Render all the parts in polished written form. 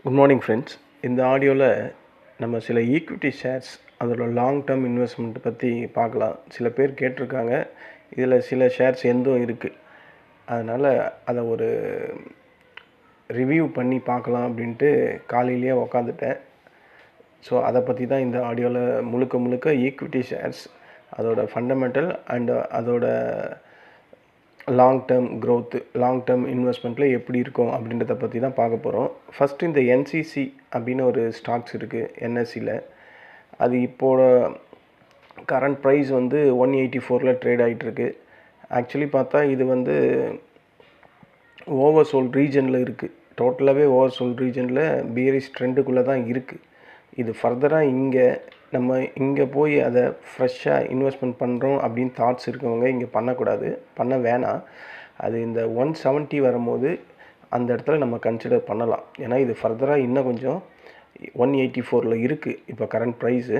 Good morning friends. இந்த ஆடியோவில் நம்ம சில ஈக்விட்டி ஷேர்ஸ் அதோட லாங் டேர்ம் இன்வெஸ்ட்மெண்ட் பற்றி பார்க்கலாம். சில பேர் கேட்டிருக்காங்க, இதில் சில ஷேர்ஸ் எந்தும் இருக்குது, அதனால் அதை ஒரு ரிவ்யூ பண்ணி பார்க்கலாம் அப்படின்ட்டு காலையிலேயே உக்காந்துட்டேன். ஸோ அதை பற்றி தான் இந்த ஆடியோவில் முழுக்க ஈக்விட்டி ஷேர்ஸ் அதோட ஃபண்டமெண்டல் அண்ட் அதோட long term growth, long term இன்வெஸ்ட்மெண்ட்டில் எப்படி இருக்கும் அப்படின்றத பற்றி தான் பார்க்க போகிறோம். ஃபஸ்ட்டு இந்த என்சிசி அப்படின்னு ஒரு ஸ்டாக்ஸ் இருக்குது என்எஸ்சியில். அது இப்போது கரண்ட் ப்ரைஸ் வந்து 184 ட்ரேட் ஆகிட்டுருக்கு. ஆக்சுவலி பார்த்தா இது வந்து ஓவர் சோல்ட் ரீஜனில் இருக்குது. டோட்டலாகவே ஓவர் சோல்ட் ரீஜனில் பியரிஷ் ட்ரெண்டுக்குள்ளே தான் இருக்குது. இது ஃபர்தராக இங்கே போய் அதை ஃப்ரெஷ்ஷாக இன்வெஸ்ட்மெண்ட் பண்ணுறோம் அப்படின்னு தாட்ஸ் இருக்கவங்க இங்கே பண்ண வேணாம். அது இந்த 170 வரும்போது அந்த இடத்துல நம்ம கன்சிடர் பண்ணலாம். ஏன்னா இது ஃபர்தராக இன்னும் கொஞ்சம் 184 இருக்குது இப்போ கரண்ட் ப்ரைஸு.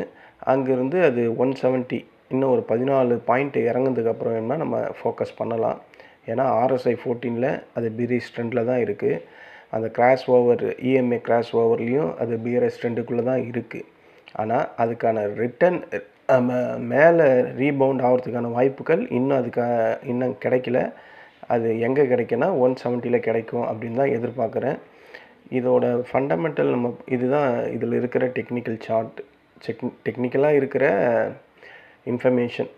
அங்கேருந்து அது 170 இன்னும் ஒரு 14 பாயிண்ட் இறங்குனதுக்கப்புறம் வேணால் நம்ம ஃபோக்கஸ் பண்ணலாம். ஏன்னா RSI 14 அது பியரிஷ் ட்ரெண்டில் தான் இருக்குது. அந்த கிராஷ் ஓவர் EMA கிராஷ் ஓவர்லேயும் அது பியரிஷ் ட்ரெண்டுக்குள்ளே தான் இருக்குது. ஆனால் அதுக்கான ரிட்டன் மேலே ரீபவுண்ட் ஆகிறதுக்கான வாய்ப்புகள் இன்னும் கிடைக்கல. அது எங்கே கிடைக்குன்னா 170 கிடைக்கும் அப்படின்னு தான் எதிர்பார்க்குறேன். இதோட ஃபண்டமெண்டல் இதுதான் இதில் இருக்கிற டெக்னிக்கல் சார்ட், டெக்னிக்கலாக இருக்கிற இன்ஃபர்மேஷன்.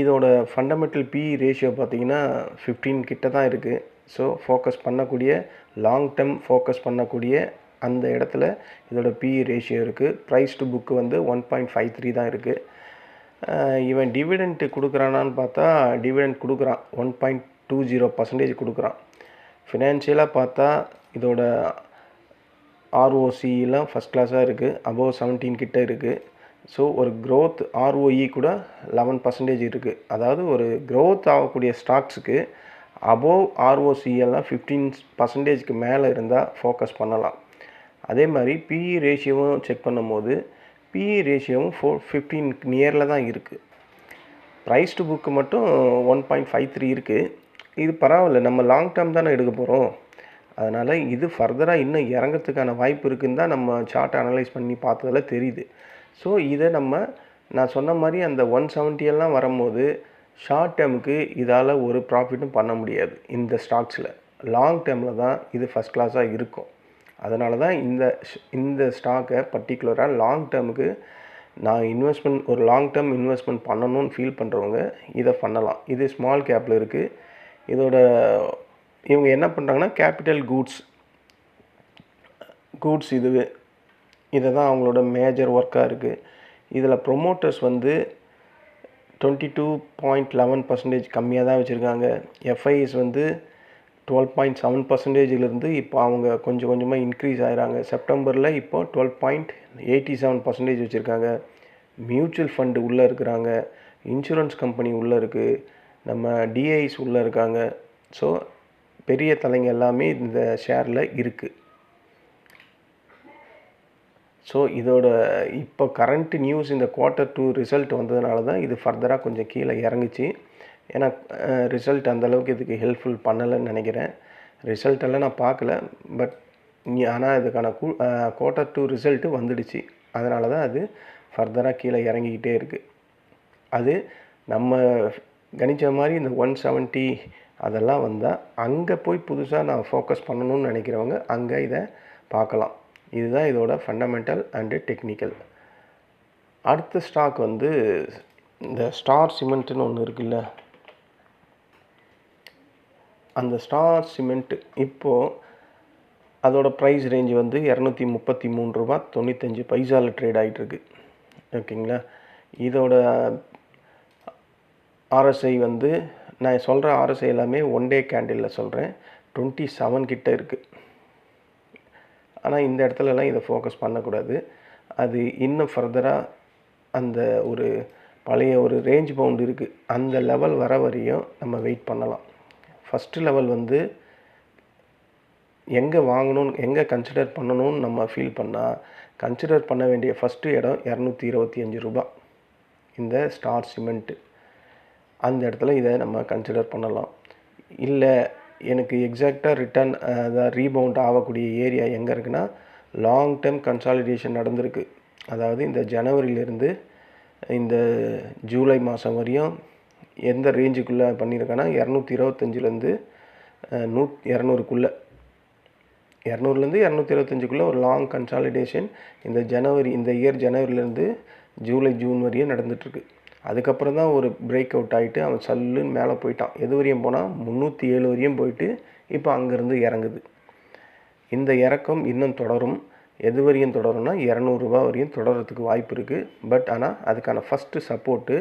இதோட ஃபண்டமெண்டல் PE ரேஷியோ பார்த்திங்கன்னா 15 கிட்ட தான் இருக்குது. ஸோ லாங் டேர்ம் ஃபோக்கஸ் பண்ணக்கூடிய அந்த இடத்துல இதோட PE ரேஷியோ இருக்குது. ப்ரைஸ் டு புக்கு வந்து 1.53 தான் இருக்குது. இவன் டிவிடெண்ட் கொடுக்குறானான்னு பார்த்தா டிவிடெண்ட் கொடுக்குறான், 1.20% கொடுக்குறான். ஃபினான்ஷியலாக பார்த்தா இதோட ROCலாம் ஃபஸ்ட் கிளாஸாக இருக்குது, அபோவ் 17 கிட்ட இருக்குது. ஸோ ஒரு க்ரோத் ROE கூட 11% இருக்குது. அதாவது ஒரு க்ரோத் ஆகக்கூடிய ஸ்டாக்ஸுக்கு அபோவ் ROC எல்லாம் 15%க்கு மேலே இருந்தால் ஃபோக்கஸ் பண்ணலாம். அதே மாதிரி PE ரேஷியோவும் செக் பண்ணும்போது PE ரேஷியோவும் 15 நியரில் தான் இருக்குது. ப்ரைஸ் டு புக்கு மட்டும் 1.53 இருக்குது. இது பரவாயில்ல, நம்ம லாங் டேர்ம் தானே எடுக்க போகிறோம். அதனால் இது ஃபர்தராக இன்னும் இறங்கிறதுக்கான வாய்ப்பு இருக்குதுன்னு தான் நம்ம சார்ட் அனலைஸ் பண்ணி பார்த்ததில் தெரியுது. ஸோ இதை நான் சொன்ன மாதிரி அந்த 170 எல்லாம் வரும்போது ஷார்ட் டேர்முக்கு இதால் ஒரு ப்ராஃபிட்டும் பண்ண முடியாது. இந்த ஸ்டாக்ஸில் லாங் டேர்மில் தான் இது ஃபஸ்ட் கிளாஸாக இருக்கும். அதனால தான் இந்த ஸ்டாக்கை பர்டிகுலராக லாங் டேர்முக்கு நான் ஒரு லாங் டேர்ம் இன்வெஸ்ட்மெண்ட் பண்ணணும்னு ஃபீல் பண்ணுறவங்க இதை பண்ணலாம். இது ஸ்மால் கேப்பில் இருக்குது. இவங்க என்ன பண்ணுறாங்கன்னா கேபிட்டல் கூட்ஸ் இதை தான் அவங்களோட மேஜர் ஒர்க்காக இருக்குது. இதில் ப்ரொமோட்டர்ஸ் வந்து 22.11% கம்மியாக தான் வச்சுருக்காங்க. FIs வந்து 12.7%லேருந்து இப்போ அவங்க கொஞ்சமாக இன்க்ரீஸ் ஆகிறாங்க. செப்டம்பரில் இப்போ 12.87% வச்சுருக்காங்க. மியூச்சுவல் ஃபண்டு உள்ளே இருக்கிறாங்க, இன்சூரன்ஸ் கம்பெனி உள்ளே இருக்குது, நம்ம DIs உள்ளே இருக்காங்க. ஸோ பெரிய தலைங்க எல்லாமே இந்த ஷேரில் இருக்குது. ஸோ இதோட இப்போ கரண்ட் நியூஸ் இந்த Q2 ரிசல்ட் வந்ததுனால தான் இது ஃபர்தராக கொஞ்சம் கீழே இறங்குச்சு. ஏன்னா ரிசல்ட் அந்தளவுக்கு இதுக்கு ஹெல்ப்ஃபுல் பண்ணலைன்னு நினைக்கிறேன். ரிசல்ட்டெல்லாம் நான் பார்க்கல, ஆனால் இதுக்கான Q2 ரிசல்ட்டு வந்துடுச்சு. அதனால தான் அது ஃபர்தராக கீழே இறங்கிக்கிட்டே இருக்குது. அது நம்ம கணித்த மாதிரி இந்த 170 அதெல்லாம் வந்தால் அங்கே போய் புதுசாக நான் ஃபோக்கஸ் பண்ணணும்னு நினைக்கிறவங்க அங்கே இதை பார்க்கலாம். இதுதான் இதோட ஃபண்டமெண்டல் அண்டு டெக்னிக்கல். அடுத்த ஸ்டாக் வந்து இந்த ஸ்டார் சிமெண்ட்டுன்னு ஒன்று இருக்குல்ல, அந்த ஸ்டார் சிமெண்ட் இப்போது அதோட ப்ரைஸ் ரேஞ்ச் வந்து $233.95 ட்ரேட் ஆகிட்டுருக்கு. ஓகேங்களா. இதோட RSI வந்து நான் சொல்கிற RSI எல்லாமே 1 டே கேண்டிலில் சொல்கிறேன், 27 கிட்ட இருக்குது. ஆனால் இந்த இடத்துலலாம் இதை ஃபோக்கஸ் பண்ணக்கூடாது. அது இன்னும் ஃபர்தராக அந்த ஒரு பழைய ஒரு ரேஞ்ச் பவுண்ட் இருக்குது, அந்த லெவல் வர வரையும் நம்ம வெயிட் பண்ணலாம். ஃபஸ்ட்டு லெவல் வந்து எங்கே வாங்கணும்னு எங்கே கன்சிடர் பண்ணணும்னு நம்ம ஃபீல் கன்சிடர் பண்ண வேண்டிய ஃபஸ்ட்டு இடம் $225 இந்த ஸ்டார் சிமெண்ட்டு. அந்த இடத்துல இதை நம்ம கன்சிடர் பண்ணலாம். இல்லை எனக்கு எக்ஸாக்டாக ரிட்டர்ன் அதான் ரீபவுண்ட் ஆகக்கூடிய ஏரியா எங்கே இருக்குன்னா, லாங் டேர்ம் கன்சாலிடேஷன் நடந்திருக்கு. அதாவது இந்த ஜனவரியிலேருந்து இந்த ஜூலை மாதம் வரையும் எந்த ரேஞ்சுக்குள்ளே பண்ணியிருக்கேன்னா 225லேருந்து 200க்குள்ளே 200லேருந்து 225க்குள்ளே ஒரு லாங் கன்சாலிடேஷன் இந்த இயர் ஜனவரியிலேருந்து ஜூன் வரையும் நடந்துகிட்ருக்கு. அதுக்கப்புறம் தான் ஒரு பிரேக் அவுட் ஆகிட்டு அவன் சல்லுன்னு மேலே போயிட்டான். எது வரையும் போனால் 307 வரையும் போயிட்டு இப்போ அங்கேருந்து இறங்குது. இந்த இறக்கம் இன்னும் தொடரும். எது வரையும் தொடரும்னா 200 ரூபா வரையும் தொடர்றதுக்கு வாய்ப்பு இருக்குது. பட் ஆனால் அதுக்கான ஃபஸ்ட்டு சப்போர்ட்டு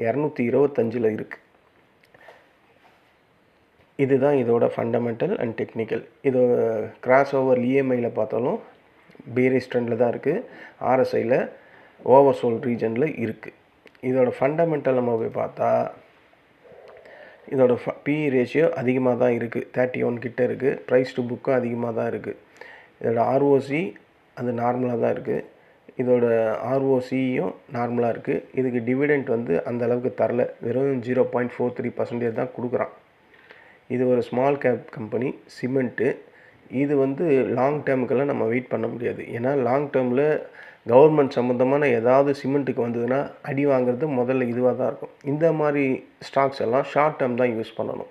225ல் இருக்குது. இதுதான் இதோட ஃபண்டமெண்டல் அண்ட் டெக்னிக்கல். இது கிராஸ் ஓவர் இஎம்ஐயில் பார்த்தாலும் பேரிஷ் ட்ரெண்டில் தான் இருக்குது. ஆர்எஸ்ஐயில் ஓவர்சோல்ட் ரீஜனில் இருக்குது. இதோட ஃபண்டமெண்டல் நம்ம போய் பார்த்தா இதோட பிஇ ரேஷியோ அதிகமாக தான் இருக்குது. 31 கிட்ட இருக்குது. ப்ரைஸ் டு புக்கும் அதிகமாக தான் இருக்குது. இதோட ஆர்ஓசி அது நார்மலாக தான் இருக்குது. இதோட ஆர்ஓசியும் நார்மலாக இருக்குது. இதுக்கு டிவிடெண்ட் வந்து அந்த அளவுக்கு தரல. வெறும் 0.43% தான் கொடுக்குறான். இது ஒரு ஸ்மால் கேப் கம்பெனி, சிமெண்ட்டு. இது வந்து லாங் டேர்முக்கெல்லாம் நம்ம வெயிட் பண்ண முடியாது. ஏன்னா லாங் டேர்மில் கவர்மெண்ட் சம்மந்தமான ஏதாவது சிமெண்ட்டுக்கு வந்ததுன்னா அடி வாங்குறது முதல்ல இதுவாக தான் இருக்கும். இந்த மாதிரி ஸ்டாக்ஸ் எல்லாம் ஷார்ட் டேர்ம் தான் யூஸ் பண்ணணும்.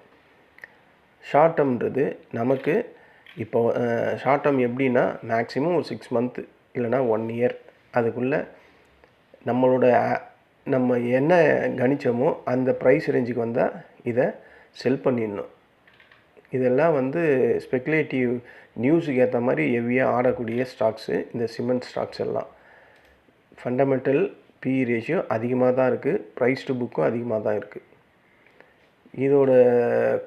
ஷார்ட் டேர்ம்ன்றது நமக்கு இப்போ ஷார்ட் டேர்ம் எப்படின்னா மேக்ஸிமம் ஒரு 6 மந்த்து இல்லைனா 1 இயர் அதுக்குள்ளே நம்ம என்ன கணிச்சோமோ அந்த ப்ரைஸ் ரேஞ்சுக்கு வந்தால் இதை செல் பண்ணிடணும். இதெல்லாம் வந்து ஸ்பெக்குலேட்டிவ் நியூஸுக்கு ஏற்ற மாதிரி ஹெவியாக ஆடக்கூடிய ஸ்டாக்ஸு இந்த சிமெண்ட் ஸ்டாக்ஸ் எல்லாம். ஃபண்டமெண்டல் பிஇ ரேஷியோ அதிகமாக தான் இருக்குது. ப்ரைஸ் டு புக்கும் அதிகமாக தான் இருக்குது. இதோட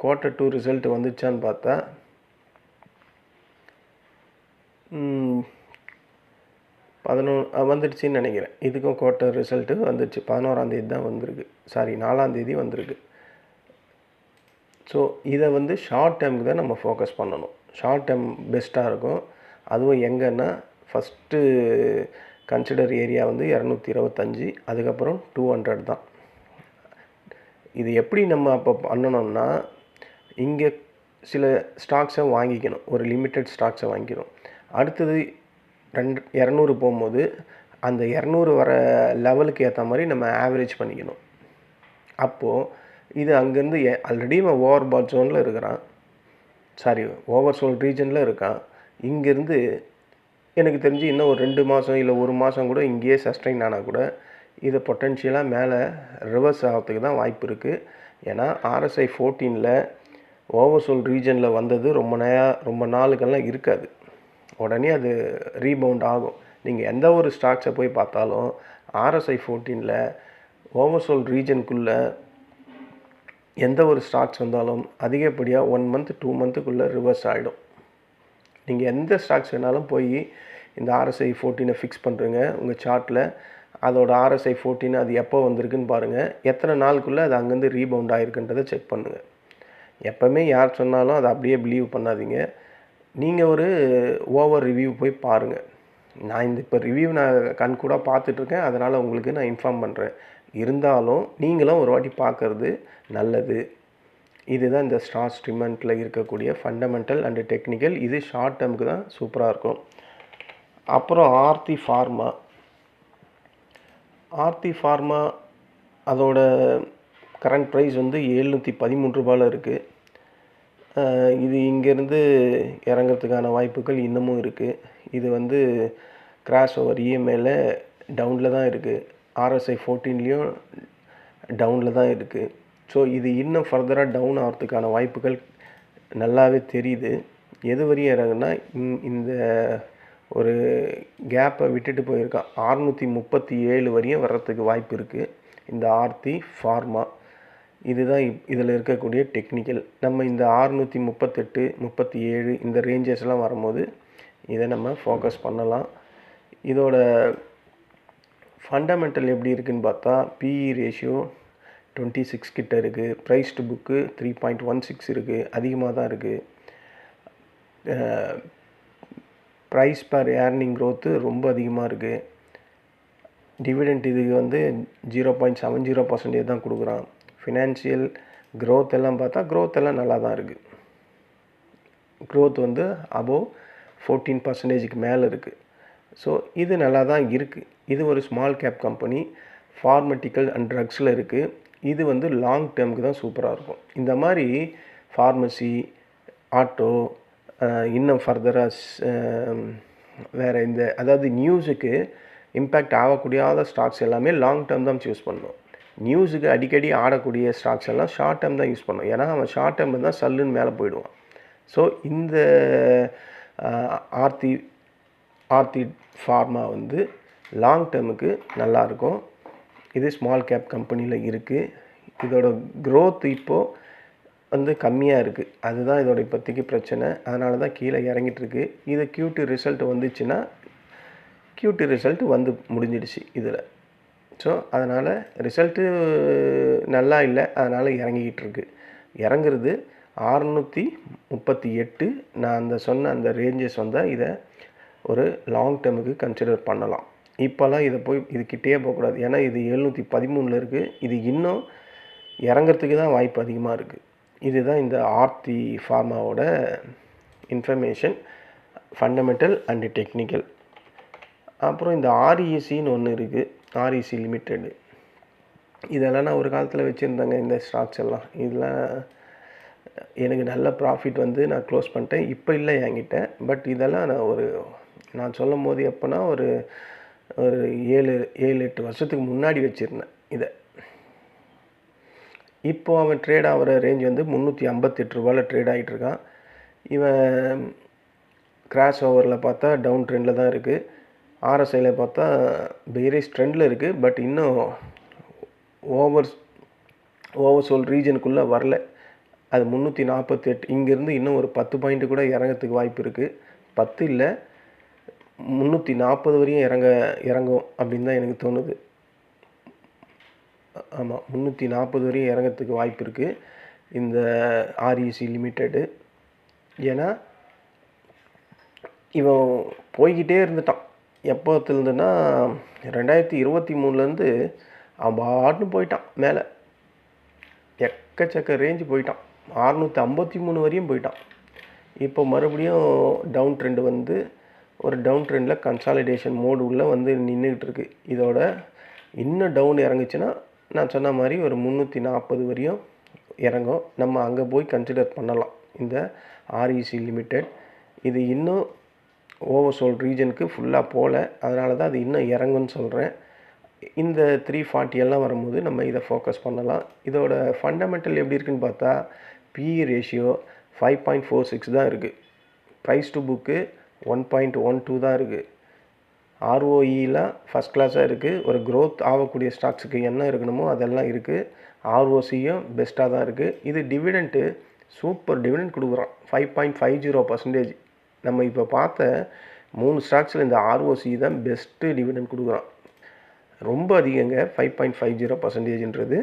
Q2 ரிசல்ட் வந்துச்சான்னு பார்த்தா வந்துடுச்சின்னு நினைக்கிறேன். இதுக்கும் குவார்ட்டர் ரிசல்ட்டு வந்துடுச்சு. 11ஆந்தேதி தான் வந்திருக்கு. 4ஆந்தேதி வந்திருக்கு. ஸோ இதை வந்து ஷார்ட் டேர்முக்கு தான் நம்ம ஃபோக்கஸ் பண்ணணும். ஷார்ட் டேர்ம் பெஸ்ட்டாக இருக்கும். அதுவும் எங்கன்னா ஃபஸ்ட்டு கன்சிடர் ஏரியா வந்து 225, அதுக்கப்புறம் 200 தான். இது எப்படி நம்ம அப்போ பண்ணணும்னா, இங்கே சில ஸ்டாக்ஸை வாங்கிக்கணும். ஒரு லிமிட்டட் ஸ்டாக்ஸை வாங்கிக்கணும். அடுத்தது 200 போகும்போது அந்த 200 வர லெவலுக்கு ஏற்ற மாதிரி நம்ம ஆவரேஜ் பண்ணிக்கணும். அப்போது இது அங்கேருந்து ஆல்ரெடி இவன் ஓவர் பாட் ஜோனில் இருக்கிறான், ஓவர் சோல்ட் ரீஜனில் இருக்கான். இங்கேருந்து எனக்கு தெரிஞ்சு இன்னும் ஒரு 2 மாதம் இல்லை 1 மாதம் கூட இங்கேயே சஸ்டைன் ஆனால் கூட இதை பொட்டென்ஷியலாக மேலே ரிவர்ஸ் ஆகிறதுக்கு தான் வாய்ப்பு இருக்குது. ஏன்னா RSI 14ல் ஓவர் சோல்ட் ரீஜனில் வந்தது ரொம்ப நாளுக்கெல்லாம் இருக்காது. உடனே அது ரீபவுண்ட் ஆகும். நீங்கள் எந்த ஒரு ஸ்டாக்ஸை போய் பார்த்தாலும் RSI 14ல் ஓவர் சோல்ட் ரீஜனுக்குள்ளே எந்த ஒரு ஸ்டாக்ஸ் வந்தாலும் அதிகப்படியாக 1 மந்த் 2 மந்த்துக்குள்ளே ரிவர்ஸ் ஆகிடும். நீங்கள் எந்த ஸ்டாக்ஸ் வேணாலும் போய் இந்த RSI 14 ஃபிக்ஸ் பண்ணுறீங்க உங்கள் சார்ட்டில். அதோட RSI 14 அது எப்போ வந்திருக்குன்னு பாருங்கள். எத்தனை நாளுக்குள்ளே அது அங்கேருந்து ரீபவுண்ட் ஆகிருக்குன்றதை செக் பண்ணுங்கள். எப்போவுமே யார் சொன்னாலும் அதை அப்படியே பிலீவ் பண்ணாதீங்க. நீங்கள் ஒரு ஓவர் ரிவ்யூ போய் பாருங்கள். நான் இப்போ ரிவ்யூ நான் கூட பார்த்துட்ருக்கேன், அதனால் உங்களுக்கு நான் இன்ஃபார்ம் பண்ணுறேன். இருந்தாலும் நீங்களும் ஒரு வாட்டி பார்க்குறது நல்லது. இதுதான் இந்த ஸ்டார் ஸ்டிமெண்ட்டில் இருக்கக்கூடிய ஃபண்டமெண்டல் அண்டு டெக்னிக்கல். இது ஷார்ட் டேர்முக்கு தான் சூப்பராக இருக்கும். அப்புறம் ஆர்த்தி ஃபார்மா அதோட கரண்ட் ப்ரைஸ் வந்து 713 ரூபாயில் இருக்குது. இது இங்கேருந்து இறங்கிறதுக்கான வாய்ப்புகள் இன்னமும் இருக்குது. இது வந்து கிராஸ் ஓவர் இஎம்ஐயில் டவுனில் தான் இருக்குது. RSI 14லேயும் டவுனில் தான் இருக்குது. ஸோ இது இன்னும் ஃபர்தராக டவுன் ஆகிறதுக்கான வாய்ப்புகள் நல்லாவே தெரியுது. எது வரையும் இறங்குன்னா இந்த ஒரு கேப்பை விட்டுட்டு போயிருக்கான். 637 வரையும் வர்றதுக்கு வாய்ப்பு இருக்குது இந்த ஆர்த்தி ஃபார்மா. இதுதான் இதில் இருக்கக்கூடிய டெக்னிக்கல். நம்ம இந்த 638, 37 இந்த ரேஞ்சஸ்லாம் வரும்போது இதை நம்ம ஃபோக்கஸ் பண்ணலாம். இதோட ஃபண்டமெண்டல் எப்படி இருக்குதுன்னு பார்த்தா பிஇ ரேஷியோ 26 கிட்ட இருக்குது. ப்ரைஸ் டு புக்கு 3.16 இருக்குது. அதிகமாக தான் இருக்குது. ப்ரைஸ் பர் ஏர்னிங் க்ரோத்து ரொம்ப அதிகமாக இருக்குது. டிவிடெண்ட் இதுக்கு வந்து 0.70% தான் கொடுக்குறான். ஃபினான்ஷியல் க்ரோத் எல்லாம் பார்த்தா க்ரோத் எல்லாம் நல்லா தான் இருக்குது. க்ரோத் வந்து அபோவ் 14% மேலே இருக்குது. ஸோ இது நல்லா தான் இருக்குது. இது ஒரு ஸ்மால் கேப் கம்பெனி, ஃபார்மட்டிக்கல் அண்ட் ட்ரக்ஸில் இருக்குது. இது வந்து லாங் டேர்முக்கு தான் சூப்பராக இருக்கும். இந்த மாதிரி ஃபார்மசி, ஆட்டோ, இன்னும் ஃபர்தராக வேறு அதாவது நியூஸுக்கு இம்பேக்ட் ஆகக்கூடியாத ஸ்டாக்ஸ் எல்லாமே லாங் டேர்ம் தான் சூஸ் பண்ணணும். நியூஸுக்கு அடிக்கடி ஆடக்கூடிய ஸ்டாக்ஸ் எல்லாம் ஷார்ட் டேர்ம் தான் யூஸ் பண்ணணும். ஏன்னா அவன் ஷார்ட் டேர்மில் தான் சல்லுன்னு மேலே போயிடுவான். ஸோ இந்த ஆர்த்தி ஃபார்மா வந்து லாங் டேர்முக்கு நல்லாயிருக்கும். இது ஸ்மால் கேப் கம்பெனியில் இருக்குது. இதோட க்ரோத் இப்போது வந்து கம்மியாக இருக்குது. அதுதான் இதோட இப்போதைக்கு பிரச்சனை. அதனால தான் கீழே இறங்கிட்டுருக்கு. இது Q2 ரிசல்ட் வந்துச்சுன்னா Q2 ரிசல்ட் வந்து முடிஞ்சிடுச்சு இதில். ஸோ அதனால் ரிசல்ட்டு நல்லா இல்லை, அதனால் இறங்கிக்கிட்டு இருக்கு. இறங்குறது 638. நான் சொன்ன அந்த ரேஞ்சஸ் வந்தால் இதை ஒரு லாங் டேர்முக்கு கன்சிடர் பண்ணலாம். இப்போல்லாம் இதை போய் இதுக்கிட்டே போகக்கூடாது. ஏன்னா இது 713 இருக்குது. இது இன்னும் இறங்கிறதுக்கு தான் வாய்ப்பு அதிகமாக இருக்குது. இதுதான் இந்த ஆர்த்தி ஃபார்மாவோட இன்ஃபர்மேஷன், ஃபண்டமெண்டல் அண்டு டெக்னிக்கல். அப்புறம் இந்த RECன்னு ஒன்று இருக்குது, REC லிமிட்டெடு. இதெல்லாம் நான் ஒரு காலத்தில் வச்சுருந்தேங்க. இந்த ஸ்டாக்ஸ் எல்லாம் இதெல்லாம் எனக்கு நல்ல ப்ராஃபிட் வந்து நான் க்ளோஸ் பண்ணிட்டேன். இப்போ இல்லை என்கிட்ட. பட் இதெல்லாம் நான் சொல்லும் போது எப்போனா ஒரு 7-8 வருஷத்துக்கு முன்னாடி வச்சுருந்தேன் இதை. இப்போது அவன் ட்ரேட் ஆகிற ரேஞ்ச் வந்து 358 ரூபாயில் ட்ரேட் ஆகிட்டுருக்கான். இவன் கிராஷ் ஓவரில் பார்த்தா டவுன் ட்ரெண்டில் தான் இருக்குது. RSIயில் பார்த்தா பேரிஷ் ட்ரெண்டில் இருக்குது. பட் இன்னும் ஓவர்சோல் ரீஜனுக்குள்ளே வரல. அது 348. இங்கேருந்து இன்னும் ஒரு 10 பாயிண்ட்டு கூட இறங்கிறதுக்கு வாய்ப்பு இருக்குது. 10 இல்லை, 340 வரையும் இறங்கும் அப்படின்னு தான் எனக்கு தோணுது. ஆமாம், 340 வரையும் இறங்கிறதுக்கு வாய்ப்பு இருக்குது இந்த REC லிமிட்டெடு. ஏன்னா இவன் போய்கிட்டே இருந்துட்டான். எப்போத்துலேருந்துன்னா 2023 அவன் பாட்டுன்னு போயிட்டான் மேலே. எக்கச்சக்க ரேஞ்சு போயிட்டான். 653 வரையும் போயிட்டான். இப்போ மறுபடியும் டவுன் ட்ரெண்டு வந்து ஒரு டவுன் ட்ரெண்டில் கன்சாலிடேஷன் மோடு உள்ளே வந்து நின்றுக்கிட்டு இருக்குது. இதோட இன்னும் டவுன் இறங்குச்சுன்னா நான் சொன்ன மாதிரி ஒரு 340 வரையும் இறங்கும். நம்ம அங்கே போய் கன்சிடர் பண்ணலாம் இந்த REC லிமிட்டெட். இது இன்னும் ஓவர்சோல் ரீஜனுக்கு ஃபுல்லாக போகல. அதனால தான் அது இன்னும் இறங்குன்னு சொல்கிறேன். இந்த 340 எல்லாம் வரும்போது நம்ம இதை ஃபோக்கஸ் பண்ணலாம். இதோட ஃபண்டமெண்டல் எப்படி இருக்குன்னு பார்த்தா PE ரேஷியோ 5.46 தான் இருக்குது. ப்ரைஸ் டு புக்கு 1.12 தான் இருக்குது. ROEலாம் ஃபஸ்ட் கிளாஸாக இருக்குது. ஒரு க்ரோத் ஆகக்கூடிய ஸ்டாக்ஸுக்கு என்ன இருக்கணுமோ அதெல்லாம் இருக்குது. ROCயும் பெஸ்ட்டாக தான் இருக்குது. இது டிவிடெண்ட்டு சூப்பர் டிவிடெண்ட் கொடுக்குறான், 5.50%. நம்ம இப்போ பார்த்த 3 ஸ்டாக்ஸில் இந்த ROC தான் பெஸ்ட்டு டிவிடெண்ட் கொடுக்குறான். ரொம்ப அதிகங்க 5.50%.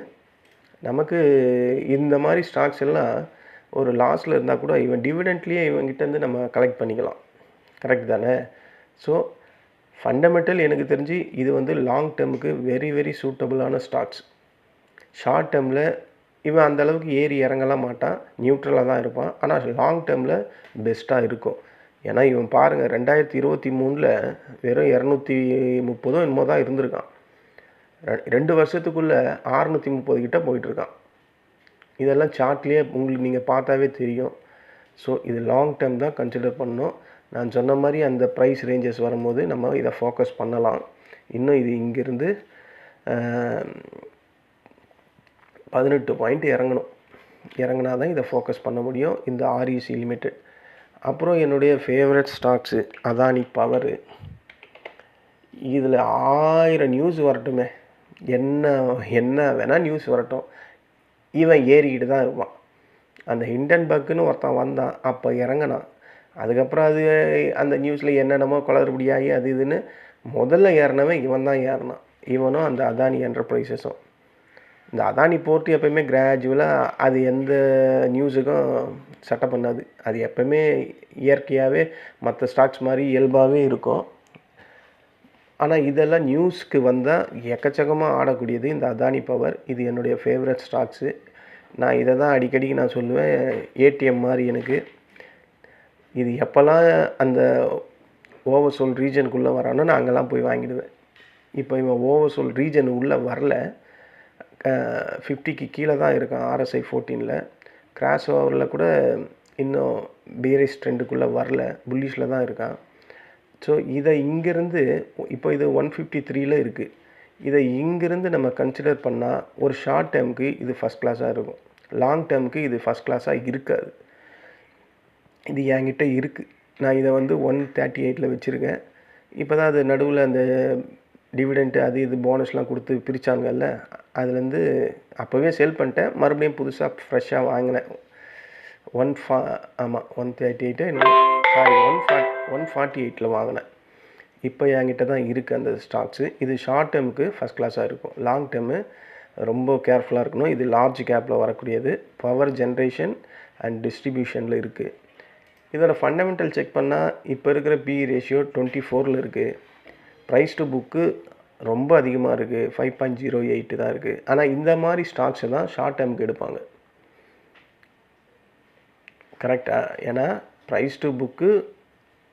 நமக்கு இந்த மாதிரி ஸ்டாக்ஸ் எல்லாம் ஒரு லாஸில் இருந்தால் கூட இவன் டிவிடெண்ட்லேயே இவங்கிட்டேருந்து நம்ம கலெக்ட் பண்ணிக்கலாம். கரெக்ட் தானே? ஸோ ஃபண்டமெண்டல் எனக்கு தெரிஞ்சு இது வந்து லாங் டேர்முக்கு வெரி வெரி சூட்டபுளான ஸ்டாக்ஸ். ஷார்ட் டேர்மில் இவன் அந்தளவுக்கு ஏறி இறங்கலாம் மாட்டான், நியூட்ரலாக தான் இருப்பான். ஆனால் லாங் டேர்மில் பெஸ்ட்டாக இருக்கும். ஏன்னா இவன் பாருங்கள் 2023 வெறும் 230 என்னமோ தான் இருந்திருக்கான். 2 வருஷத்துக்குள்ளே 630 கிட்ட போயிட்டுருக்கான். இதெல்லாம் சார்ட்லேயே உங்களுக்கு நீங்கள் பார்த்தாவே தெரியும். ஸோ இது லாங் டேர்ம் தான் கன்சிடர் பண்ணணும். நான் சொன்ன மாதிரி அந்த ப்ரைஸ் ரேஞ்சஸ் வரும்போது நம்ம இதை ஃபோக்கஸ் பண்ணலாம். இன்னும் இது இங்கேருந்து 18 பாயிண்ட் இறங்கினா தான் இதை ஃபோக்கஸ் பண்ண முடியும் இந்த REC லிமிட்டெட். அப்புறம் என்னுடைய ஃபேவரட் ஸ்டாக்ஸு அதானி பவரு. இதில் 1000 நியூஸ் வரட்டுமே, என்ன வேணால் நியூஸ் வரட்டும், இவன் ஏறிக்கிட்டு தான் இருப்பான். அந்த ஹிண்டன்பர்க்னு ஒருத்தன் வந்தான், அப்போ இறங்கினான். அதுக்கப்புறம் அந்த நியூஸில் என்னென்னமோ குளறுபடியாகி அது இதுன்னு முதல்ல ஏறினவன் இவன் தான் ஏறினான். இவனும் அந்த அதானி என்டர்பிரைஸஸும். இந்த அதானி போர்ட்டு எப்போயுமே கிராஜுவலாக அது எந்த நியூஸுக்கும் செட்டப் பண்ணாது. அது எப்போவுமே இயற்கையாகவே மற்ற ஸ்டாக்ஸ் மாதிரி இயல்பாகவே இருக்கும். ஆனால் இதெல்லாம் நியூஸ்க்கு வந்தால் எக்கச்சக்கமாக ஆடக்கூடியது இந்த அதானி பவர். இது என்னுடைய ஃபேவரட் ஸ்டாக்ஸு. நான் இதை தான் அடிக்கடி நான் சொல்லுவேன், ஏடிஎம் மாதிரி எனக்கு. இது எப்போல்லாம் அந்த ஓவர்சோல் ரீஜனுக்குள்ளே வரானோ நான் அங்கெல்லாம் போய் வாங்கிடுவேன். இப்போ இவன் ஓவர்சோல் ரீஜன் உள்ளே வரல, 50க்கு கீழே தான் இருக்கான் RSI 14ல். கிராஸ் ஓவரில் கூட இன்னும் பேரிஷ் ட்ரெண்டுக்குள்ளே வரல, புல்லிஷில் தான் இருக்கான். ஸோ இதை இங்கேருந்து இப்போ இது 153ல் இருக்குது. இதை இங்கேருந்து நம்ம கன்சிடர் பண்ணால் ஒரு ஷார்ட் டேர்முக்கு இது ஃபஸ்ட் கிளாஸாக இருக்கும், லாங் டேர்முக்கு இது ஃபஸ்ட் கிளாஸாக இருக்காது. இது என்கிட்ட இருக்குது. நான் இதை வந்து 138ல் வச்சுருக்கேன். இப்போ தான் அது நடுவில் அந்த டிவிடெண்ட்டு அது இது போனஸ்லாம் கொடுத்து பிரித்தாங்கல்ல, அதுலேருந்து அப்போவே சேல் பண்ணிட்டேன். மறுபடியும் புதுசாக ஃப்ரெஷ்ஷாக வாங்கினேன். 138 சாரி 148ல் வாங்கினேன். இப்போ என்கிட்ட தான் இருக்குது அந்த ஸ்டாக்ஸு. இது ஷார்ட் டேர்முக்கு ஃபஸ்ட் கிளாஸாக இருக்கும், லாங் டேர்மு ரொம்ப கேர்ஃபுல்லாக இருக்கணும். இது லார்ஜ் கேப்பில் வரக்கூடியது, பவர் ஜென்ரேஷன் அண்ட் டிஸ்ட்ரிபியூஷனில் இருக்குது. இதோட ஃபண்டமெண்டல் செக் பண்ணால் இப்போ இருக்கிற PE ரேஷியோ 24ல் இருக்குது. ப்ரைஸ் டு புக்கு ரொம்ப அதிகமாக இருக்குது, 5.08 தான் இருக்குது. ஆனால் இந்த மாதிரி ஸ்டாக்ஸை தான் ஷார்ட் டேர்முக்கு எடுப்பாங்க, கரெக்டாக. ஏன்னா ப்ரைஸ் டு புக்கு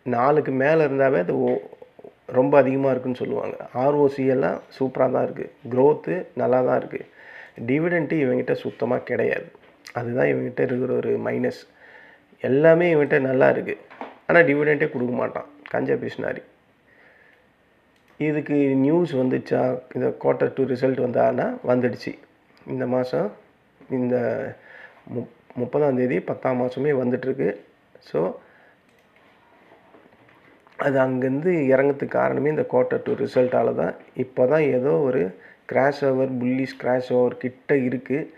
4க்கு மேலே இருந்தாவே அது ரொம்ப அதிகமாக இருக்குதுன்னு சொல்லுவாங்க. ROC எல்லாம் சூப்பராக தான் இருக்குது, க்ரோத்து நல்லா தான் இருக்குது. டிவிடெண்ட்டு இவங்ககிட்ட சுத்தமாக கிடையாது, அதுதான் இவங்ககிட்ட இருக்கிற ஒரு மைனஸ். எல்லாமே இவன்கிட்ட நல்லா இருக்குது, ஆனால் டிவிடெண்ட்டே கொடுக்க மாட்டான், கஞ்சா பிஸ்னாரி. இதுக்கு நியூஸ் வந்துச்சா, இந்த Q2 ரிசல்ட் வந்தான்னா வந்துடுச்சு. இந்த மாதம் இந்த 30ஆம் தேதி 10ஆம் மாதமே வந்துட்டுருக்கு. ஸோ அது அங்கேருந்து இறங்கிறதுக்கு காரணமே இந்த Q2 ரிசல்ட்டால் தான். இப்போ தான் ஏதோ ஒரு crash over, bullish crash over கிட்ட இருக்குது.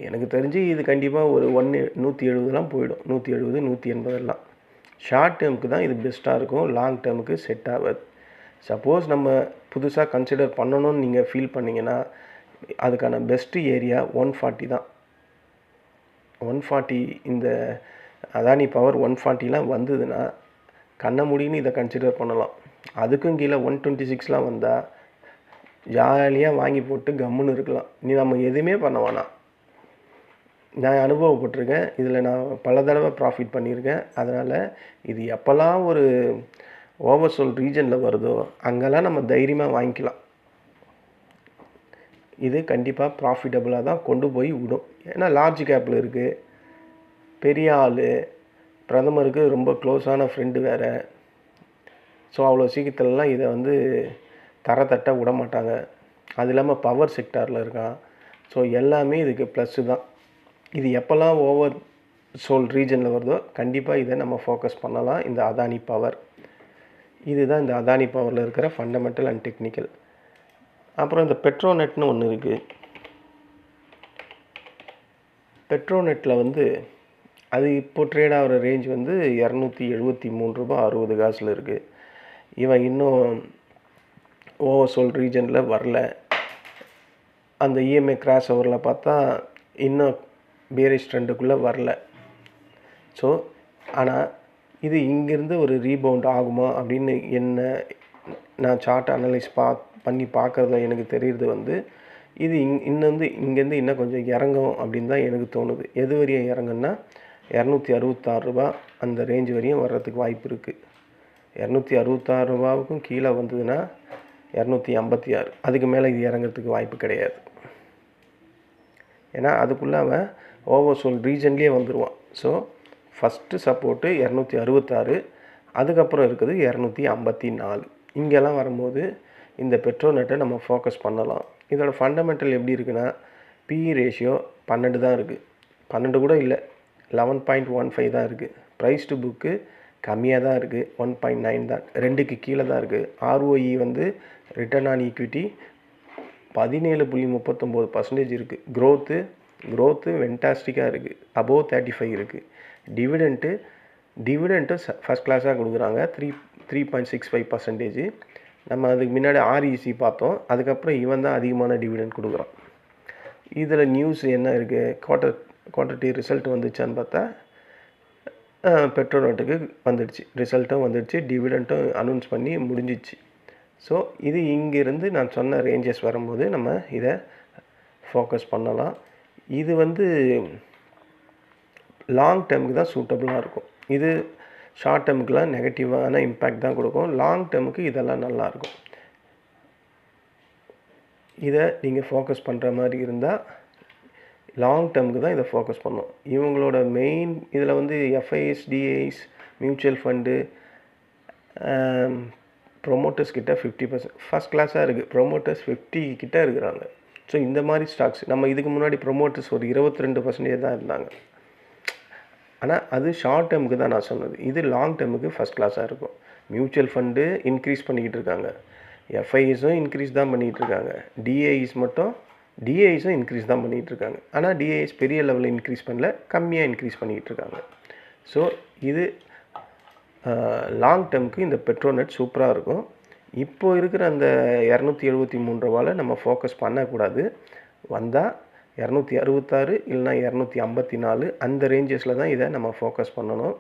எனக்கு தெரிஞ்சு இது கண்டிப்பாக ஒரு 170லாம் போயிடும், 170 180 ஷார்ட் டேர்முக்கு தான் இது பெஸ்ட்டாக இருக்கும், லாங் டேர்முக்கு செட் ஆகாது. சப்போஸ் நம்ம புதுசாக கன்சிடர் பண்ணணும்னு நீங்கள் ஃபீல் பண்ணிங்கன்னா அதுக்கான பெஸ்ட்டு ஏரியா 140 தான். 140 இந்த அதானி பவர் 140லாம் வந்ததுன்னா கண்ண முடின்னு இதை கன்சிடர் பண்ணலாம். அதுக்கும் கீழே 126லாம் வந்தால் ஜாலியாக வாங்கி போட்டு கம்முன்னு இருக்கலாம், நம்ம எதுவுமே பண்ண வேணாம். நான் அனுபவப்பட்டிருக்கேன், இதில் நான் பல தடவை ப்ராஃபிட் பண்ணியிருக்கேன். அதனால் இது எப்போல்லாம் ஒரு ஓவர்சோல் ரீஜனில் வருதோ அங்கெல்லாம் நம்ம தைரியமாக வாங்கிக்கலாம். இது கண்டிப்பாக ப்ராஃபிட்டபுளாக தான் கொண்டு போய் விடும். ஏன்னா லார்ஜ் கேப்பில் இருக்குது, பெரிய ஆள், பிரதமருக்கு ரொம்ப க்ளோஸான ஃப்ரெண்டு வேறு. ஸோ அவ்வளோ சீக்கிரத்துலலாம் இதை வந்து தட்ட விட மாட்டாங்க. அது இல்லாமல் பவர் செக்டாரில் இருக்கான். ஸோ எல்லாமே இதுக்கு ப்ளஸ்ஸு தான். இது எப்போல்லாம் ஓவர் சோல் ரீஜனில் வருதோ கண்டிப்பாக இதை நம்ம ஃபோக்கஸ் பண்ணலாம். இந்த அதானி பவர், இதுதான் இந்த அதானி பவரில் இருக்கிற ஃபண்டமெண்டல் அண்ட் டெக்னிக்கல். அப்புறம் இந்த பெட்ரோநெட்னு ஒன்று இருக்குது. பெட்ரோநெட்டில் வந்து அது இப்போ ட்ரேட் ஆகிற ரேஞ்ச் வந்து 273 ரூபா 60 காசில் இருக்குது. இவன் இன்னும் ஓவர்சோல் ரீஜனில் வரல. அந்த EMA கிராஸ் ஓவரில் பார்த்தா இன்னும் பேரிஷ் ட்ரெண்டுக்குள்ளே வரல. ஸோ ஆனால் இது இங்கேருந்து ஒரு ரீபவுண்ட் ஆகுமா அப்படின்னு நான் சார்ட் அனலைஸ் பண்ணி பார்க்குறதுல எனக்கு தெரியுறது வந்து இது இங்கேருந்து இன்னும் கொஞ்சம் இறங்கும் அப்படின்னு தான் எனக்கு தோணுது. எது வரையும் இறங்குன்னா 266 ரூபா அந்த ரேஞ்ச் வரையும் வர்றதுக்கு வாய்ப்பு இருக்குது. 266 ரூபாவுக்கும் கீழே வந்ததுன்னா 256, அதுக்கு மேலே இது இறங்கிறதுக்கு வாய்ப்பு கிடையாது. ஏன்னா அதுக்குள்ளே அவன் ஓவர்சோல் ரீஜன்லேயே வந்துடுவான். ஸோ ஃபஸ்ட்டு சப்போர்ட்டு 266, அதுக்கப்புறம் இருக்குது 254. இங்கெல்லாம் வரும்போது இந்த பெட்ரோநெட்டை நம்ம ஃபோக்கஸ் பண்ணலாம். இதோட ஃபண்டமெண்டல் எப்படி இருக்குன்னா, PE ரேஷியோ 12 தான் இருக்குது, 12 கூட இல்லை, 11.15 தான் இருக்குது. ப்ரைஸ் டு புக்கு கம்மியாக தான் இருக்குது, 1.9 தான், 2க்கு கீழே தான் இருக்குது. ROE வந்து ரிட்டர்ன் ஆன் ஈக்விட்டி 17.39% இருக்குது. க்ரோத்து வென்டாஸ்டிக்காக இருக்குது, அபோவ் 35 இருக்குது. டிவிடெண்ட்டு ஃபஸ்ட் கிளாஸாக கொடுக்குறாங்க, 3.65%. நம்ம அதுக்கு முன்னாடி REC பார்த்தோம், அதுக்கப்புறம் இவன் தான் அதிகமான டிவிடெண்ட் கொடுக்குறான். இதில் நியூஸ் என்ன இருக்குது, Q2 ரிசல்ட் வந்துச்சான்னு பார்த்தா பெட்ரோநெட்டுக்கு வந்துடுச்சு, ரிசல்ட்டும் வந்துடுச்சு, டிவிடெண்ட்டும் அனௌன்ஸ் பண்ணி முடிஞ்சிச்சு. ஸோ இது இங்கேருந்து நான் சொன்ன ரேஞ்சஸ் வரும்போது நம்ம இதை ஃபோக்கஸ் பண்ணலாம். இது வந்து லாங் டேர்முக்கு தான் சூட்டபுளாக இருக்கும். இது ஷார்ட் டேர்முக்குலாம் நெகட்டிவான இம்பேக்ட் தான் கொடுக்கும். லாங் டேர்முக்கு இதெல்லாம் நல்லாயிருக்கும். இதை நீங்கள் ஃபோக்கஸ் பண்ணுற மாதிரி இருந்தால் லாங் டேர்முக்கு தான் இதை ஃபோக்கஸ் பண்ணணும். இவங்களோட மெயின் இதில் வந்து எஃப்ஐஎஸ், டிஐஸ், மியூச்சுவல் ஃபண்டு, ப்ரொமோட்டர்ஸ் கிட்ட 50% ஃபஸ்ட் கிளாஸாக இருக்குது. ப்ரொமோட்டர்ஸ் 50 கிட்ட இருக்கிறாங்க. ஸோ இந்த மாதிரி ஸ்டாக்ஸ் நம்ம இதுக்கு முன்னாடி ப்ரொமோட்டர்ஸ் ஒரு 22% தான் இருந்தாங்க. ஆனால் அது ஷார்ட் டேர்முக்கு தான் நான் சொன்னது. இது லாங் டேர்முக்கு ஃபஸ்ட் கிளாஸாக இருக்கும். மியூச்சுவல் ஃபண்டு இன்க்ரீஸ் பண்ணிக்கிட்டு இருக்காங்க, எஃப்ஐஎஸும் இன்க்ரீஸ் தான் பண்ணிகிட்டு இருக்காங்க, டிஐஸும் இன்க்ரீஸ் தான் பண்ணிகிட்டு இருக்காங்க. ஆனால் டிஐஎஸ் பெரிய லெவலில் இன்க்ரீஸ் பண்ணல, கம்மியாக இன்க்ரீஸ் பண்ணிக்கிட்டு இருக்காங்க. ஸோ இது லாங் டேர்முக்கு இந்த பெட்ரோநெட் சூப்பராக இருக்கும். இப்போது இருக்கிற அந்த 273 ரூபாவில் நம்ம ஃபோக்கஸ் பண்ணக்கூடாது. வந்தால் 266 இல்லைனா 254 அந்த ரேஞ்சஸில் தான் இதை நம்ம ஃபோக்கஸ் பண்ணணும்.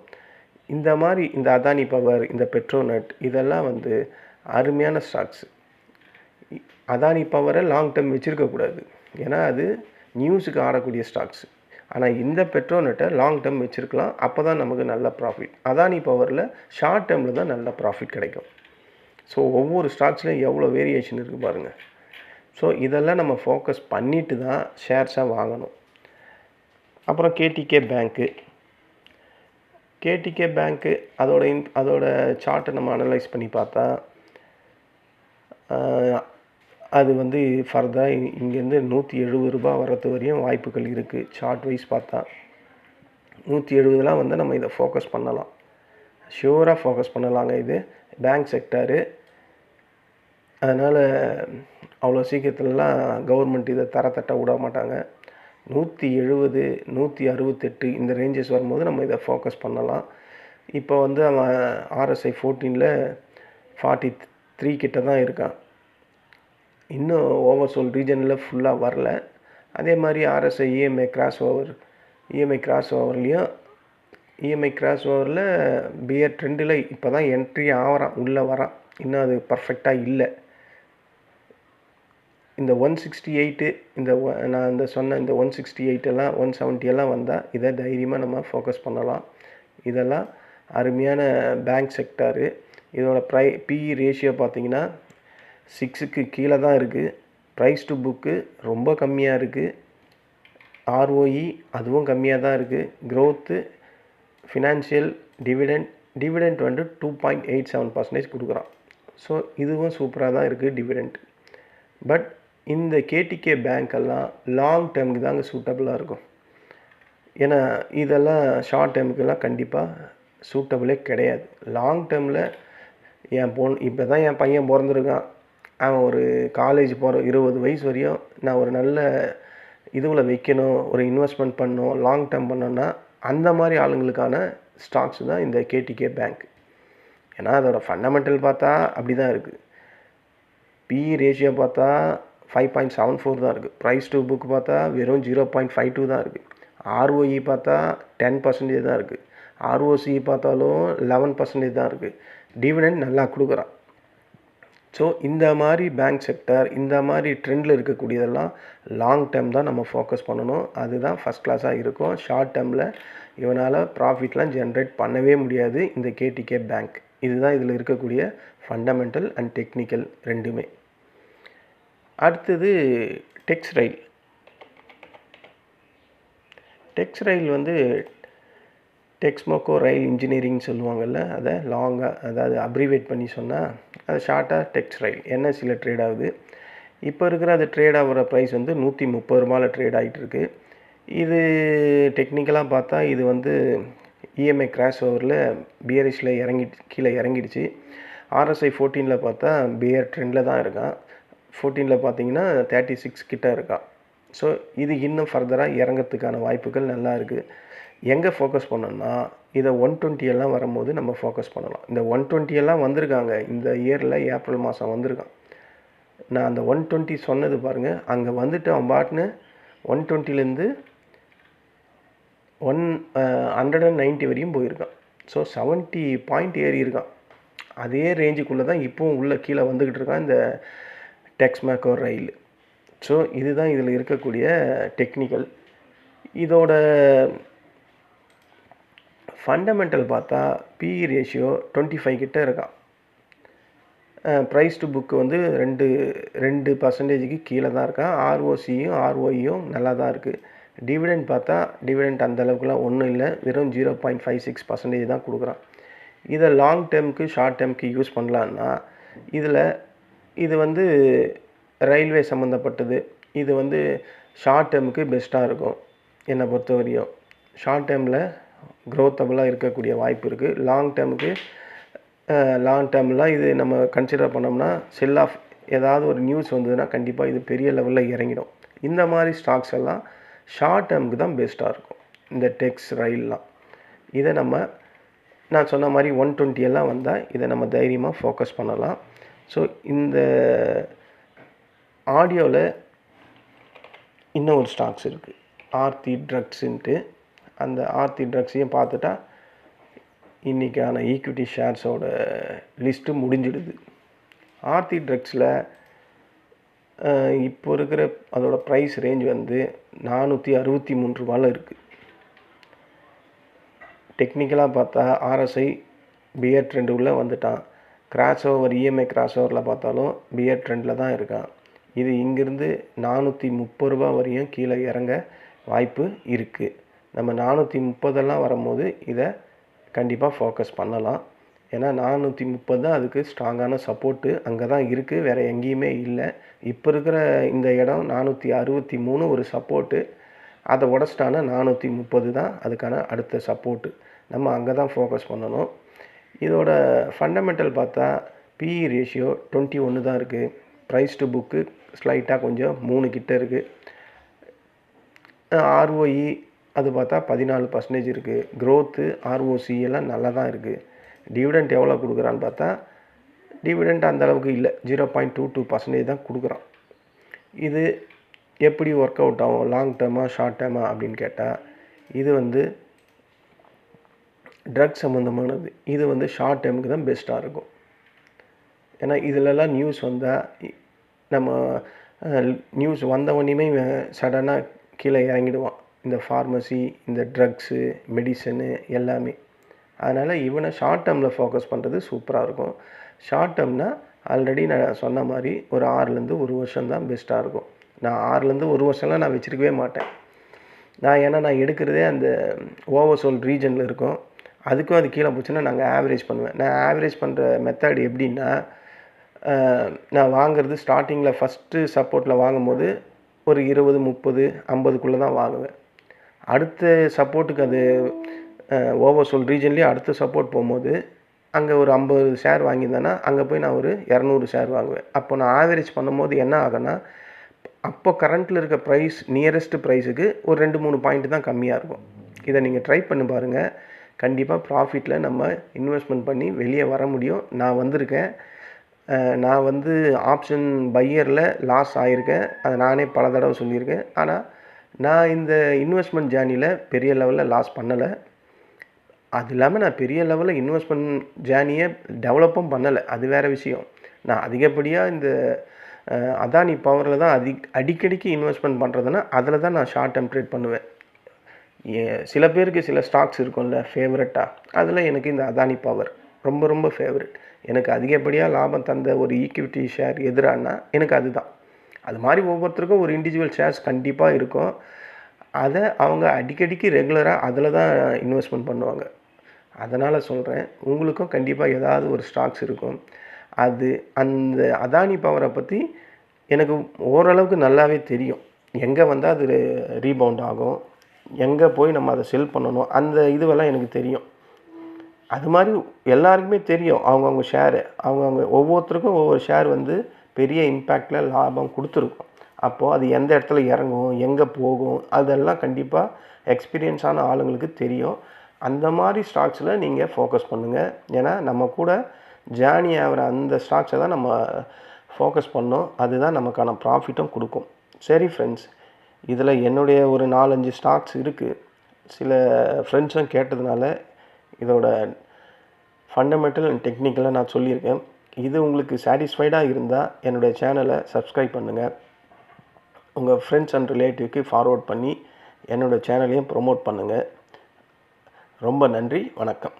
இந்த மாதிரி இந்த அதானி பவர், இந்த பெட்ரோநெட் இதெல்லாம் வந்து அருமையான ஸ்டாக்ஸ். அதானி பவரை லாங் டேர்ம் வச்சுருக்கக்கூடாது, ஏன்னா அது நியூஸுக்கு ஆடக்கூடிய ஸ்டாக்ஸ். ஆனால் இந்த பெட்ரோநெட்டை லாங் டேர்ம் வச்சுருக்கலாம். அப்போ தான் நமக்கு நல்ல ப்ராஃபிட். அதானி பவரில் ஷார்ட் டேர்மில் தான் நல்ல ப்ராஃபிட் கிடைக்கும். ஸோ ஒவ்வொரு ஸ்டாக்ஸ்லையும் எவ்வளோ வேரியேஷன் இருக்குது பாருங்கள். ஸோ இதெல்லாம் நம்ம ஃபோக்கஸ் பண்ணிவிட்டு தான் ஷேர்ஸாக வாங்கணும். அப்புறம் கேடிகே பேங்க்கு அதோட சார்ட்டை நம்ம அனலைஸ் பண்ணி பார்த்தா அது வந்து ஃபர்தராக இங்கேருந்து 170 ரூபா வர்றது வரையும் வாய்ப்புகள் இருக்குது. சார்ட் வைஸ் பார்த்தா 170லாம் வந்து நம்ம இதை ஃபோக்கஸ் பண்ணலாம், ஷியூராக ஃபோக்கஸ் பண்ணலாங்க. இது பேங்க் செக்டாரு, அதனால் அவ்வளோ சீக்கிரத்துலலாம் கவர்மெண்ட் இதை தட்ட விட மாட்டாங்க. 170, 168 இந்த ரேஞ்சஸ் வரும்போது நம்ம இதை ஃபோக்கஸ் பண்ணலாம். இப்போ வந்து அவன் RSI 14ல் 43 கிட்ட தான் இருக்கான். இன்னும் ஓவர்சோல் ரீஜனில் ஃபுல்லாக வரல. அதே மாதிரி RSI EMI கிராஸ் ஓவரில் பியர் ட்ரெண்டில் இப்போ தான் என்ட்ரி ஆகிறான், உள்ளே வரான். இன்னும் அது பர்ஃபெக்டாக இல்லை. இந்த 168 நான் சொன்ன இந்த 168 எல்லாம் 170 எல்லாம் வந்தால் இதை தைரியமாக நம்ம ஃபோக்கஸ் பண்ணலாம். இதெல்லாம் அருமையான பேங்க் செக்டாரு. இதோட PE ரேஷியோ பார்த்திங்கன்னா 6க்கு கீழே தான் இருக்குது. ப்ரைஸ் டு புக்கு ரொம்ப கம்மியாக இருக்குது. ROE அதுவும் கம்மியாக தான் இருக்குது. க்ரோத்து, ஃபினான்ஷியல், டிவிடெண்ட் வந்து 2.87% கொடுக்குறான். ஸோ இதுவும் சூப்பராக தான் இருக்குது டிவிடெண்ட். பட் இந்த கேடிகே பேங்க்கெல்லாம் லாங் டேர்முக்கு தாங்க சூட்டபுளாக இருக்கும். ஏன்னா இதெல்லாம் ஷார்ட் டேர்முக்கெல்லாம் கண்டிப்பாக சூட்டபுளே கிடையாது. லாங் டேர்மில் இப்போ தான் என் பையன் பிறந்திருக்கான், அவன் ஒரு காலேஜ் போகிற 20 வயசு வரையும் நான் ஒரு நல்ல இதுவில் வைக்கணும், ஒரு இன்வெஸ்ட்மெண்ட் பண்ணணும், லாங் டேர்ம் பண்ணோன்னா அந்த மாதிரி ஆளுங்களுக்கான ஸ்டாக்ஸ் தான் இந்த கேடிகே பேங்க். ஏன்னா அதோட ஃபண்டமெண்டல் பார்த்தா அப்படி தான் இருக்குது. PE ரேஷியோ பார்த்தா 5.74 தான் இருக்குது. ப்ரைஸ் டு புக் பார்த்தா வெறும் 0.52 தான் இருக்குது. ROE பார்த்தா 10% தான் இருக்குது. ROC பார்த்தாலும் 11% தான் இருக்குது. டிவிடெண்ட் நல்லா கொடுக்குறான். ஸோ இந்த மாதிரி பேங்க் செக்டர், இந்த மாதிரி ட்ரெண்டில் இருக்கக்கூடியதெல்லாம் லாங் டேர்ம் தான் நம்ம ஃபோக்கஸ் பண்ணணும். அதுதான் ஃபஸ்ட் கிளாஸாக இருக்கும். ஷார்ட் டேர்மில் இவனால் ப்ராஃபிட்லாம் ஜென்ரேட் பண்ணவே முடியாது இந்த கேடிகே பேங்க். இதுதான் இதில் இருக்கக்கூடிய ஃபண்டமெண்டல் அண்ட் டெக்னிக்கல் ரெண்டுமே. அடுத்தது டெக்ஸ்ரைல் வந்து டெக்ஸ்மோக்கோ ரயில் இன்ஜினியரிங் சொல்லுவாங்கள்ல, அதை லாங்காக அதாவது அப்ரிவேட் பண்ணி சொன்னால் அது ஷார்ட்டாக டெக்ஸ்ரைல் NSEயில் ட்ரேட் ஆகுது. இப்போ இருக்கிற அது ட்ரேட் ஆகிற ப்ரைஸ் வந்து 130 ரூபாயில் ட்ரேட் ஆகிட்டுருக்கு. இது டெக்னிக்கலாக பார்த்தா இது வந்து EMI கிராஸ் ஓவரில் பியரிஷில் கீழே இறங்கிடுச்சு. RSI 14ல் பார்த்தா பியர் ட்ரெண்டில் தான் இருக்கான். 14ல் பார்த்தீங்கன்னா 36 கிட்ட இருக்கான். ஸோ இது இன்னும் ஃபர்தராக இறங்கிறதுக்கான வாய்ப்புகள் நல்லா இருக்குது. எங்கே ஃபோக்கஸ் பண்ணோன்னா இதை 120 எல்லாம் வரும்போது நம்ம ஃபோக்கஸ் பண்ணலாம். இந்த 120 எல்லாம் வந்திருக்காங்க, இந்த இயரில் ஏப்ரல் மாதம் வந்திருக்கான். நான் அந்த 120 சொன்னது பாருங்கள், அங்கே வந்துட்டு அவன் பாட்டுன்னு 120லேருந்து 190 வரையும் போயிருக்கான். ஸோ 70 பாயிண்ட் ஏறி இருக்கான். அதே ரேஞ்சுக்குள்ளே தான் இப்போவும் உள்ளே கீழே வந்துக்கிட்டு இருக்கான் இந்த டெக்ஸ்மேக்கோ ரயில். ஸோ இதுதான் இதில் இருக்கக்கூடிய டெக்னிக்கல். இதோட ஃபண்டமெண்டல் பார்த்தா பிஇ ரேஷியோ 25 கிட்ட இருக்கான். ப்ரைஸ் டு புக்கு வந்து 2% கீழே தான் இருக்கான். ஆர்ஓசியும் ஆர்ஓஇயும் நல்லா தான் இருக்குது. டிவிடெண்ட் பார்த்தா டிவிடெண்ட் அந்தளவுக்குலாம் ஒன்றும் இல்லை, வெறும் 0.56% தான் கொடுக்குறான். இதை லாங் டேர்முக்கு ஷார்ட் டேர்முக்கு யூஸ் பண்ணலான்னா இது வந்து ரயில்வே சம்மந்தப்பட்டது. இது வந்து ஷார்ட் டேர்முக்கு பெஸ்ட்டாக இருக்கும் என்னை பொறுத்த வரையும். ஷார்ட் டேர்மில் க்ரோத்தபுளாக இருக்கக்கூடிய வாய்ப்பு இருக்குது. லாங் டேர்ம்லாம் இது நம்ம கன்சிடர் பண்ணோம்னா செல் ஆஃப் ஏதாவது ஒரு நியூஸ் வந்ததுன்னா கண்டிப்பாக இது பெரிய லெவலில் இறங்கிடும். இந்த மாதிரி ஸ்டாக்ஸ் எல்லாம் ஷார்ட் டேர்முக்கு தான் பெஸ்ட்டாக இருக்கும். இந்த டெக்ஸ் ரயில்லாம் இதை நான் சொன்ன மாதிரி 120 எல்லாம் வந்தால் இதை நம்ம தைரியமாக ஃபோக்கஸ் பண்ணலாம். ஸோ இந்த ஆடியோவில் இன்னும் ஒரு ஸ்டாக்ஸ் இருக்குது, ஆர்த்தி ட்ரக்ஸுன்ட்டு. அந்த ஆர்த்தி ட்ரக்ஸையும் பார்த்துட்டா இன்றைக்கான ஈக்விட்டி ஷேர்ஸோட லிஸ்ட்டு முடிஞ்சிடுது. ஆர்த்தி ட்ரக்ஸில் இப்போ இருக்கிற அதோட ப்ரைஸ் ரேஞ்ச் வந்து 463 ரூபாயில் இருக்குது. டெக்னிக்கலாக பார்த்தா ஆர்எஸ்ஐ பியர் ட்ரெண்டு உள்ளே வந்துட்டான். கிராஸ் ஓவர் இஎம்ஐ கிராஸ் ஓவரில் பார்த்தாலும் பியர் ட்ரெண்டில் தான் இருக்கான். இது இங்கேருந்து 430 ரூபா வரையும் கீழே இறங்க வாய்ப்பு இருக்குது. நம்ம 430 வரும்போது இதை கண்டிப்பாக ஃபோக்கஸ் பண்ணலாம். ஏன்னா 430 தான் அதுக்கு ஸ்ட்ராங்கான சப்போர்ட்டு அங்கே தான் இருக்குது, வேறு எங்கேயுமே இல்லை. இப்போ இருக்கிற இந்த இடம் 463 ஒரு சப்போர்ட்டு. அதை உடச்சிட்டானா 430 தான் அதுக்கான அடுத்த சப்போர்ட்டு. நம்ம அங்கே தான் ஃபோக்கஸ் பண்ணணும். இதோட ஃபண்டமெண்டல் பார்த்தா பிஇ ரேஷியோ 21 தான் இருக்குது. ப்ரைஸ் டு புக்கு ஸ்லைட்டாக கொஞ்சம் 3 கிட்ட இருக்குது. ஆர்ஓஇ அது பார்த்தா 14% இருக்குது. க்ரோத்து ஆர்ஓசி எல்லாம் நல்லா தான் இருக்குது. டிவிடெண்ட் எவ்வளோ கொடுக்குறான்னு பார்த்தா டிவிடெண்ட் அந்தளவுக்கு இல்லை, 0.22% தான் கொடுக்குறான். இது எப்படி ஒர்க் அவுட் ஆகும், லாங் டேர்மா ஷார்ட் டேர்மா அப்படின்னு கேட்டால் இது வந்து ட்ரக் சம்மந்தமானது. இது வந்து ஷார்ட் டேர்முக்கு தான் பெஸ்ட்டாக இருக்கும். ஏன்னா இதிலெல்லாம் நியூஸ் வந்தால் நம்ம நியூஸ் வந்த உடனேயுமே சடனாக கீழே இறங்கிடுவான். இந்த ஃபார்மசி, இந்த ட்ரக்ஸு, மெடிசனு எல்லாமே. அதனால் இவனை ஷார்ட் டேர்மில் ஃபோக்கஸ் பண்ணுறது சூப்பராக இருக்கும். ஷார்ட் டேர்ம்னா ஆல்ரெடி நான் சொன்ன மாதிரி ஒரு 6லேருந்து 1 வருஷம் தான் பெஸ்ட்டாக இருக்கும். நான் 6லேருந்து 1 வருஷம்லாம் நான் வச்சுருக்கவே மாட்டேன். ஏன்னா நான் எடுக்கிறதே அந்த ஓவர்சோல் ரீஜனில் இருக்கும். அதுக்கும் அது கீழே போச்சுன்னா நாங்கள் ஆவரேஜ் பண்ணுவேன். நான் ஆவரேஜ் பண்ணுற மெத்தட் எப்படின்னா, நான் வாங்குறது ஸ்டார்டிங்கில் ஃபஸ்ட்டு சப்போர்ட்டில் வாங்கும்போது ஒரு 20, 30, 50க்குள்ளே தான் வாங்குவேன். அடுத்த சப்போர்ட்டுக்கு அது ஓவர்சோல் ரீஜன்லேயே அடுத்த சப்போர்ட் போகும்போது அங்கே ஒரு 50 ஷேர் வாங்கியிருந்தேன்னா அங்கே போய் நான் ஒரு 200 ஷேர் வாங்குவேன். அப்போ நான் ஆவரேஜ் பண்ணும்போது என்ன ஆகுன்னா, அப்போ கரண்ட்டில் இருக்க ப்ரைஸ் நியரஸ்ட்டு ப்ரைஸுக்கு ஒரு 2-3 பாயிண்ட் தான் கம்மியாக இருக்கும். இதை நீங்கள் ட்ரை பண்ணி பாருங்கள். கண்டிப்பாக ப்ராஃபிட்டில் நம்ம இன்வெஸ்ட்மெண்ட் பண்ணி வெளியே வர முடியும். நான் வந்திருக்கேன். நான் வந்து ஆப்ஷன் பையரில் லாஸ் ஆகியிருக்கேன். அதை நானே பல தடவை சொல்லியிருக்கேன். ஆனால் நான் இந்த இன்வெஸ்ட்மெண்ட் ஜேர்னியில் பெரிய லெவலில் லாஸ் பண்ணலை. அது இல்லாமல் நான் பெரிய லெவலில் இன்வெஸ்ட்மெண்ட் ஜேர்னியை டெவலப்பும் பண்ணலை, அது வேறு விஷயம். நான் அதிகப்படியாக இந்த அதானி பவரில் தான் அடிக்கடிக்கு இன்வெஸ்ட்மெண்ட் பண்ணுறதுன்னா அதில் தான் நான் ஷார்ட் டேர்ம் ட்ரேட் பண்ணுவேன். சில பேருக்கு சில ஸ்டாக்ஸ் இருக்கும்ல ஃபேவரட்டாக, அதில் எனக்கு இந்த அதானி பவர் ரொம்ப ரொம்ப ஃபேவரட். எனக்கு அதிகப்படியாக லாபம் தந்த ஒரு ஈக்விட்டி ஷேர் எதிரானா எனக்கு அதுதான். அது மாதிரி ஒவ்வொருத்தருக்கும் ஒரு இண்டிவிஜுவல் ஷேர்ஸ் கண்டிப்பாக இருக்கும். அதை அவங்க அடிக்கடிக்கு ரெகுலராக அதில் தான் இன்வெஸ்ட்மெண்ட் பண்ணுவாங்க. அதனால் சொல்கிறேன், உங்களுக்கும் கண்டிப்பாக ஏதாவது ஒரு ஸ்டாக்ஸ் இருக்கும். அந்த அதானி பவரை பற்றி எனக்கு ஓரளவுக்கு நல்லாவே தெரியும். எங்கே வந்தால் அது ரீபவுண்ட் ஆகும், எங்கே போய் நம்ம அதை செல் பண்ணணும், அந்த இதுவெல்லாம் எனக்கு தெரியும். அது மாதிரி எல்லாருக்குமே தெரியும். அவங்கவுங்க ஷேரு ஒவ்வொருத்தருக்கும் ஒவ்வொரு ஷேர் வந்து பெரிய இம்பேக்டில் லாபம் கொடுத்துருக்கும். அப்போது அது எந்த இடத்துல இறங்கும், எங்கே போகும், அதெல்லாம் கண்டிப்பாக எக்ஸ்பீரியன்ஸான ஆளுங்களுக்கு தெரியும். அந்த மாதிரி ஸ்டாக்ஸில் நீங்கள் ஃபோக்கஸ் பண்ணுங்கள். ஏன்னா நம்ம கூட ஜேர்னி ஆகிற அந்த ஸ்டாக்ஸை தான் நம்ம ஃபோக்கஸ் பண்ணோம். அதுதான் நமக்கான ப்ராஃபிட்டும் கொடுக்கும். சரி ஃப்ரெண்ட்ஸ், இதில் என்னுடைய ஒரு 4-5 ஸ்டாக்ஸ் இருக்குது. சில ஃப்ரெண்ட்ஸும் கேட்டதுனால இதோட ஃபண்டமெண்டல் அண்ட் டெக்னிக்கலாக நான் சொல்லியிருக்கேன். இது உங்களுக்கு சாட்டிஸ்ஃபைடாக இருந்தால் என்னுடைய சேனலை சப்ஸ்கிரைப் பண்ணுங்கள். உங்கள் ஃப்ரெண்ட்ஸ் அண்ட் ரிலேட்டிவ்க்கு ஃபார்வர்ட் பண்ணி என்னோடய சேனலையும் ப்ரொமோட் பண்ணுங்கள். ரொம்ப நன்றி, வணக்கம்.